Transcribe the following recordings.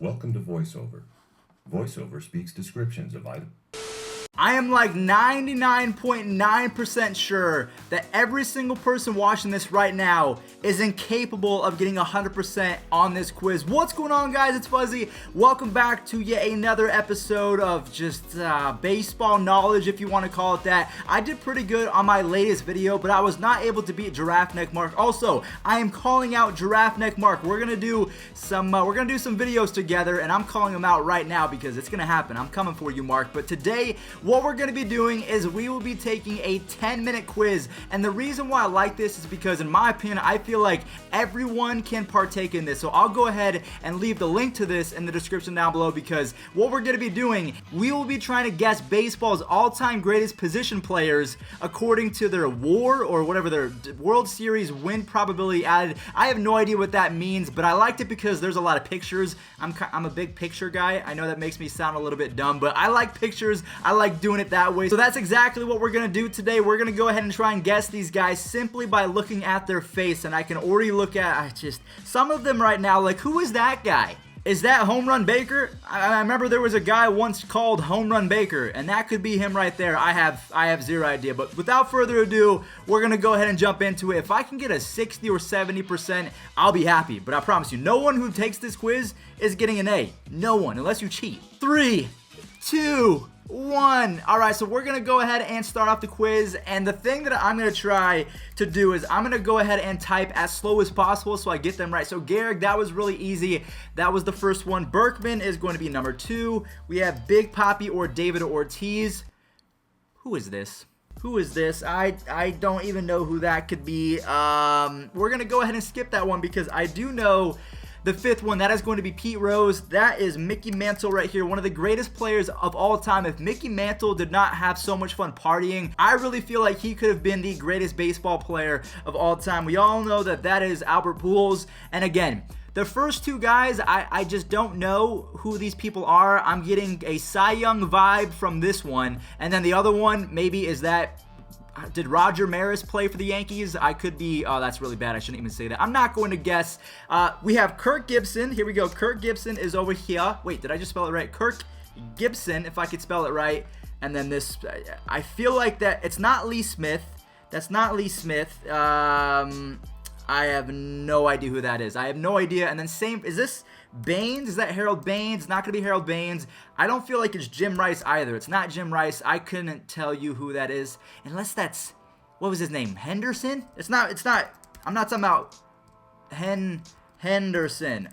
Welcome to VoiceOver. VoiceOver speaks descriptions of items. I am like 99.9% sure that every single person watching this right now is incapable of getting 100% on this quiz. What's going on, guys? It's Fuzzy. Welcome back to yet another episode of just baseball knowledge, if you want to call it that. I did pretty good on my latest video, but I was not able to beat Giraffe Neck Mark. Also, I am calling out Giraffe Neck Mark. We're gonna do some videos together, and I'm calling them out right now because it's gonna happen. I'm coming for you, Mark. But today, what we're going to be doing is we will be taking a 10-minute quiz, and the reason why I like this is because, in my opinion, I feel like everyone can partake in this. So I'll go ahead and leave the link to this in the description down below, because what we're going to be doing, we will be trying to guess baseball's all-time greatest position players according to their WAR, or whatever their World Series win probability added. I have no idea what that means, but I liked it because there's a lot of pictures. I'm a big picture guy. I know that makes me sound a little bit dumb, but I like pictures. I like doing it that way. So that's exactly what we're gonna do today. We're gonna go ahead and try and guess these guys simply by looking at their face, and I can already look at some of them right now. Like, who is that guy? Is that Home Run Baker? I remember there was a guy once called Home Run Baker, and that could be him right there. I have zero idea. But without further ado, we're gonna go ahead and jump into it. If I can get a 60 or 70%, I'll be happy. But I promise you, no one who takes this quiz is getting an A. No one, unless you cheat. 3, 2, 1. Alright, so we're gonna go ahead and start off the quiz, and the thing that I'm gonna try to do is I'm gonna go ahead and type as slow as possible so I get them right. So Gehrig, that was really easy. That was the first one. Berkman is going to be number 2. We have Big Papi or David Ortiz. Who is this? Who is this? I don't even know who that could be. We're gonna go ahead and skip that one because I do know the fifth one. That is going to be Pete Rose. That is Mickey Mantle right here, one of the greatest players of all time. If Mickey Mantle did not have so much fun partying, I really feel like he could have been the greatest baseball player of all time. We all know that that is Albert Pujols. And again, the first two guys, I just don't know who these people are. I'm getting a Cy Young vibe from this one. And then the other one maybe is that, did Roger Maris play for the Yankees? I could be, oh, that's really bad. I shouldn't even say that. I'm not going to guess. We have Kirk Gibson. Here we go. Kirk Gibson is over here. Wait, did I just spell it right? Kirk Gibson, if I could spell it right. And then this, I feel like that, it's not Lee Smith. That's not Lee Smith. I have no idea who that is. I have no idea. And then same, is this Baines? Is that Harold Baines? Not going to be Harold Baines. I don't feel like it's Jim Rice either. It's not Jim Rice. I couldn't tell you who that is. Unless that's, what was his name? Henderson? It's not, I'm not talking about Henderson.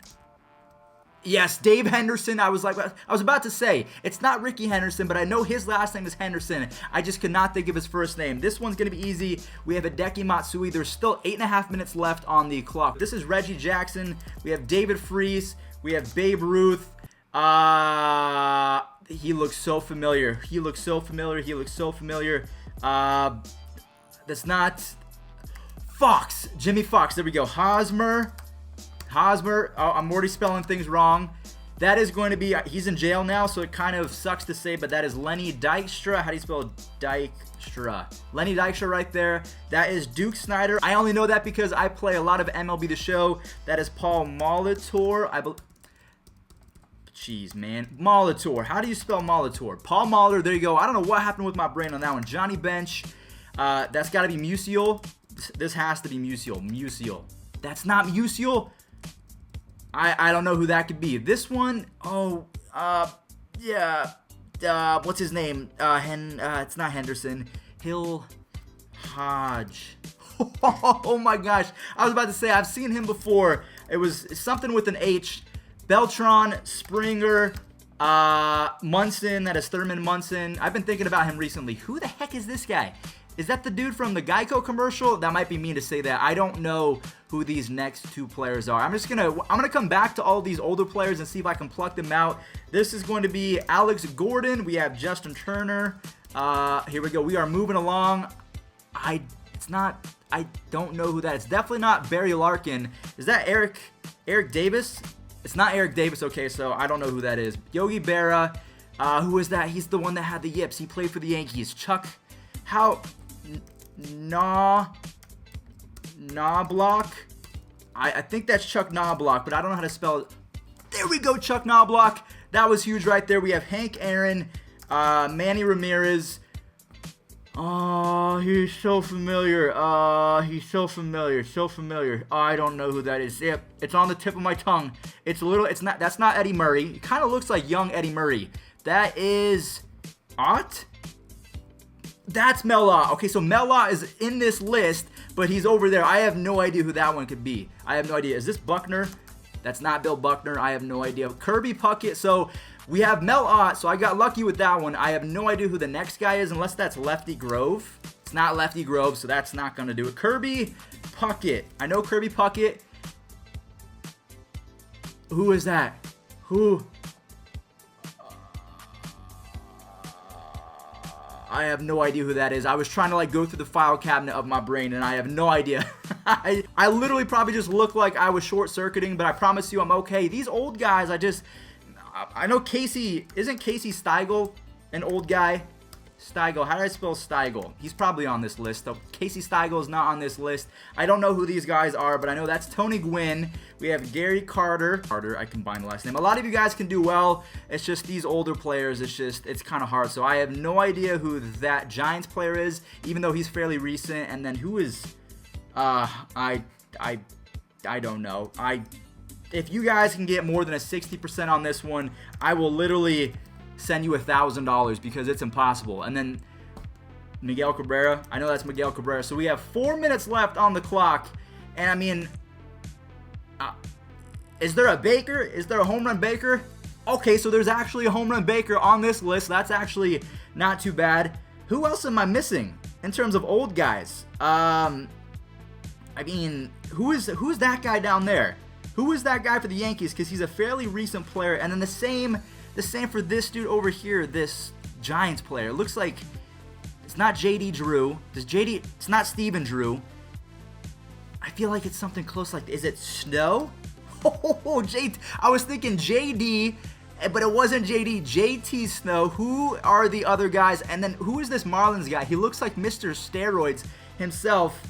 Yes, Dave Henderson. I was about to say, it's not Ricky Henderson, but I know his last name is Henderson. I just could not think of his first name. This one's going to be easy. We have Hideki Matsui. There's still 8.5 minutes left on the clock. This is Reggie Jackson. We have David Freese. We have Babe Ruth. He looks so familiar. He looks so familiar. That's not Fox. Jimmy Fox. There we go. Hosmer. Oh, I'm already spelling things wrong. That is going to be, he's in jail now, so it kind of sucks to say, but that is Lenny Dykstra. How do you spell Dykstra? Lenny Dykstra right there. That is Duke Snyder. I only know that because I play a lot of MLB The Show. That is Paul Molitor. Jeez, man. Molitor. How do you spell Molitor? Paul Molitor. There you go. I don't know what happened with my brain on that one. Johnny Bench. That's got to be Musial. This has to be Musial. That's not Musial. I don't know who that could be. This one, yeah. What's his name? It's not Henderson. Hill Hodge. Oh my gosh. I was about to say, I've seen him before. It was something with an H. Beltran, Springer, Munson. That is Thurman Munson. I've been thinking about him recently. Who the heck is this guy? Is that the dude from the Geico commercial? That might be mean to say that. I don't know who these next two players are. I'm gonna come back to all these older players and see if I can pluck them out. This is going to be Alex Gordon. We have Justin Turner. Here we go. We are moving along. I don't know who that is. It's definitely not Barry Larkin. Is that Eric Davis? It's not Eric Davis. Okay, so I don't know who that is. Yogi Berra. Who is that? He's the one that had the yips. He played for the Yankees. Chuck. Knobloch. I think that's Chuck Knobloch, but I don't know how to spell it. There we go, Chuck Knobloch. That was huge right there. We have Hank Aaron, Manny Ramirez. Oh, he's so familiar. So familiar. Oh, I don't know who that is. Yep, it's on the tip of my tongue. That's not Eddie Murray. It kind of looks like young Eddie Murray. That is Ott? That's Mel Ott. Okay, so Mel Ott is in this list, but he's over there. I have no idea who that one could be. I have no idea. Is this Buckner? That's not Bill Buckner. I have no idea. Kirby Puckett. So we have Mel Ott, so I got lucky with that one. I have no idea who the next guy is unless that's Lefty Grove. It's not Lefty Grove, so that's not going to do it. Kirby Puckett. I know Kirby Puckett. Who is that? Who? I have no idea who that is. I was trying to like go through the file cabinet of my brain and I have no idea. I literally probably just looked like I was short-circuiting, but I promise you I'm okay. These old guys, I know Casey, isn't Casey Steigle an old guy? Steigle, how do I spell Steigle? He's probably on this list, though. Casey Steigle is not on this list. I don't know who these guys are, but I know that's Tony Gwynn. We have Gary Carter. I combined the last name. A lot of you guys can do well. It's just these older players, it's kind of hard. So I have no idea who that Giants player is, even though he's fairly recent. And then who is, I don't know. If you guys can get more than a 60% on this one, I will literally send you $1,000 because it's impossible. And then Miguel Cabrera. I know that's Miguel Cabrera. So we have 4 minutes left on the clock. And I mean, is there a Baker? Is there a home run Baker? Okay, so there's actually a home run Baker on this list. That's actually not too bad. Who else am I missing in terms of old guys? I mean, who's that guy down there? Who is that guy for the Yankees? Because he's a fairly recent player. And then the same for this dude over here, this Giants player. It looks like it's not JD Drew. It's not Steven Drew. I feel like it's something close like, is it Snow? Oh, I was thinking JD, but it wasn't JD. JT Snow. Who are the other guys? And then who is this Marlins guy? He looks like Mr. Steroids himself.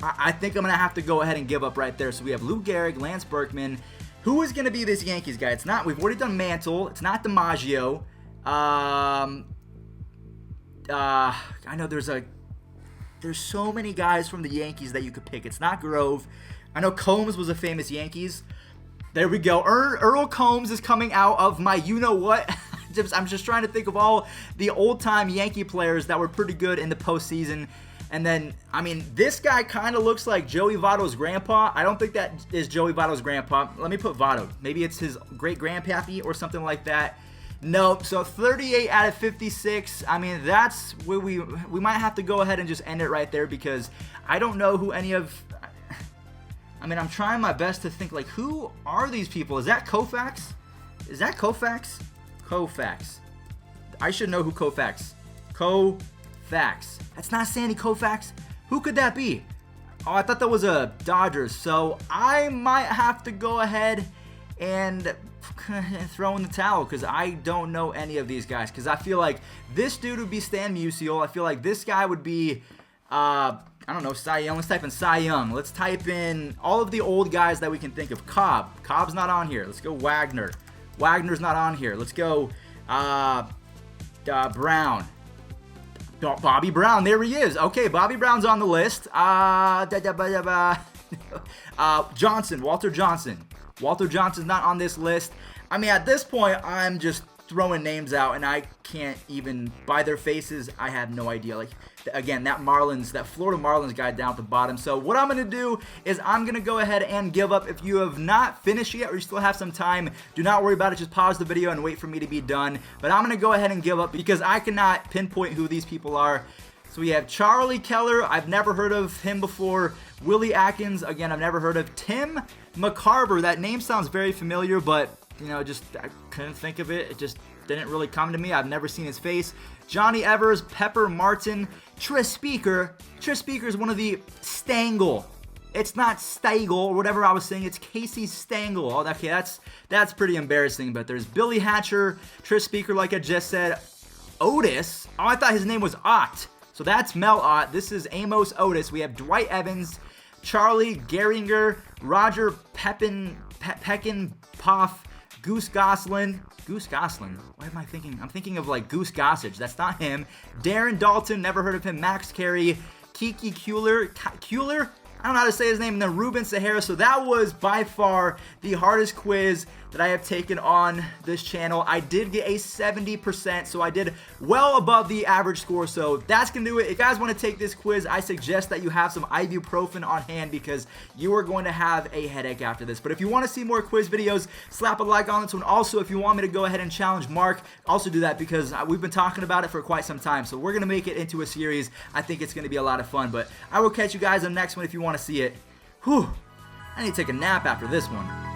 I think I'm going to have to go ahead and give up right there. So we have Lou Gehrig, Lance Berkman. Who is going to be this Yankees guy? It's not, we've already done Mantle. It's not DiMaggio. I know there's so many guys from the Yankees that you could pick. It's not Grove. I know Combs was a famous Yankees. There we go. Earl Combs is coming out of my you-know-what. I'm just trying to think of all the old-time Yankee players that were pretty good in the postseason. And then, I mean, this guy kind of looks like Joey Votto's grandpa. I don't think that is Joey Votto's grandpa. Let me put Votto. Maybe it's his great-grandpappy or something like that. Nope. So 38 out of 56. I mean, that's where we might have to go ahead and just end it right there because I don't know who any of... I mean, I'm trying my best to think, like, who are these people? Is that Koufax? Is that Koufax? Koufax. I should know who Koufax. Koufax. That's not Sandy Koufax. Who could that be? Oh, I thought that was a Dodgers. So I might have to go ahead and throw in the towel because I don't know any of these guys. Because I feel like this dude would be Stan Musial. I feel like this guy would be, I don't know, Cy Young. Let's type in Cy Young. Let's type in all of the old guys that we can think of. Cobb. Cobb's not on here. Let's go Wagner. Wagner's not on here. Let's go Brown. Bobby Brown. There he is. Okay, Bobby Brown's on the list. Johnson. Walter Johnson. Walter Johnson's not on this list. I mean, at this point, I'm just throwing names out, and I can't even, by their faces, I have no idea. Like, again, that Florida Marlins guy down at the bottom. So what I'm going to do is I'm going to go ahead and give up. If you have not finished yet or you still have some time, do not worry about it. Just pause the video and wait for me to be done. But I'm going to go ahead and give up because I cannot pinpoint who these people are. So we have Charlie Keller. I've never heard of him before. Willie Atkins. Again, I've never heard of. Tim McCarver. That name sounds very familiar, but, you know, just I couldn't think of it. It just didn't really come to me. I've never seen his face. Johnny Evers, Pepper Martin, Tris Speaker. Tris Speaker is one of the Stengel. It's not Steigel or whatever I was saying. It's Casey Stengel. Oh, okay, that's pretty embarrassing. But there's Billy Hatcher, Tris Speaker, like I just said. Otis. Oh, I thought his name was Ott. So that's Mel Ott. This is Amos Otis. We have Dwight Evans, Charlie Gehringer, Roger Peckin Poff, Goose Goslin. What am I thinking? I'm thinking of like Goose Gossage. That's not him. Darren Dalton, never heard of him. Max Carey, Kiki Kuehler. I don't know how to say his name, and then Ruben Sahara. So that was by far the hardest quiz that I have taken on this channel. I did get a 70%, so I did well above the average score. So that's gonna do it. If you guys want to take this quiz, I suggest that you have some ibuprofen on hand because you are going to have a headache after this. But if you want to see more quiz videos, slap a like on this one. Also, if you want me to go ahead and challenge Mark, also do that because we've been talking about it for quite some time. So we're gonna make it into a series. I think it's gonna be a lot of fun. But I will catch you guys on the next one if you want to see it. Whew, I need to take a nap after this one.